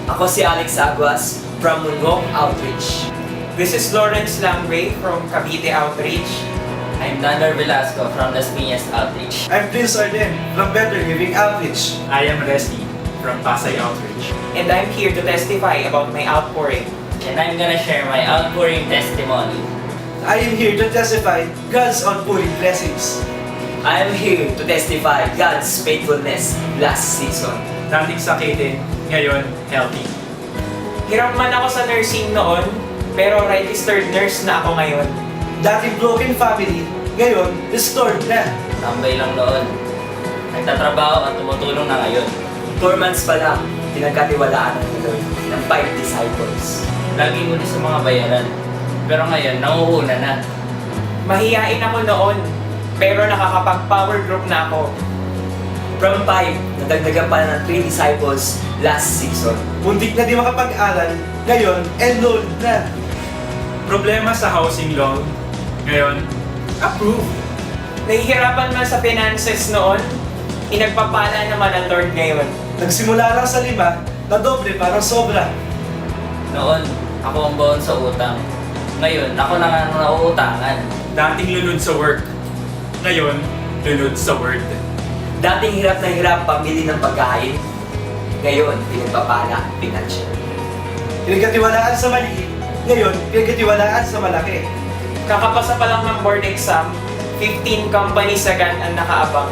Ako si Alex Aguas from Mungong Outreach. This is Lawrence Langway from Cavite Outreach. I'm Danor Velasco from Las Piñas Outreach. I'm Prince Arden from Better Living Outreach. I am Resty from Pasay Outreach. And I'm here to testify about my outpouring. And I'm gonna share my outpouring testimony. I am here to testify God's outpouring blessings. I am here to testify God's faithfulness last season. Dating sakitin, ngayon healthy. Hirap man ako sa nursing noon, pero registered nurse na ako ngayon. Dating broken family, ngayon restored na. Tambay lang noon. Nagtatrabaho at tumutulong na ngayon. 4 months pa lang, pinagkatiwalaan ng Lord ng 5 disciples. Laging muli sa mga bayaran. Pero ngayon, nanguhuna na. Mahihain ako noon, pero nakakapag-power group na ako. From 5, nadagdagan pa ng 3 disciples last season. Muntik na di makapag-aral, ngayon enrolled na. Problema sa housing loan, ngayon approved. Nahihirapan man sa finances noon, inagpapala naman ang Lord ngayon. Nagsimula lang sa 5, na doble parang sobra. Noon, ako ang baon sa utang. Ngayon, ako na nga ang nauutangan. Dating lunod sa work, ngayon lunod sa word. Dating hirap na hirap pamili ng pagkain, ngayon pinagpapala financial. Pinagkatiwalaan sa maliit, ngayon pinagkatiwalaan sa malaki. Kakapasa pa lang ng board exam, 15 companies agad ang nakaabang.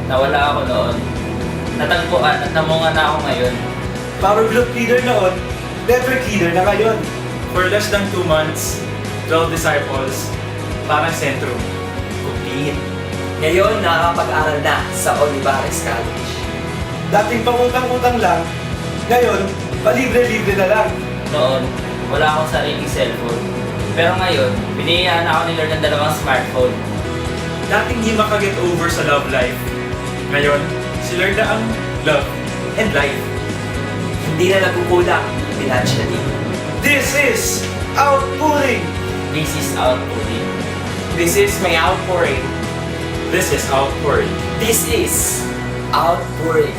Nawala ako noon. Natagpuan at namunga na ako ngayon. Power group leader noon, network leader na ngayon. For less than 2 months, 12 disciples, parang sentro. Complete. Ngayon nakakapag-aral na sa Olivares College. Dating pangutang-utang lang, ngayon palibre-libre na lang. Noon, wala akong sariling cellphone. Pero ngayon, biniyayaan ako ni Lord ng 2 smartphone. Dating di makaget over sa love life, ngayon si Lord na ang love and life. Hindi na nagkukulang financially. This is outpouring. This is outpouring. This is my outpouring. This is outpouring. This is outpouring.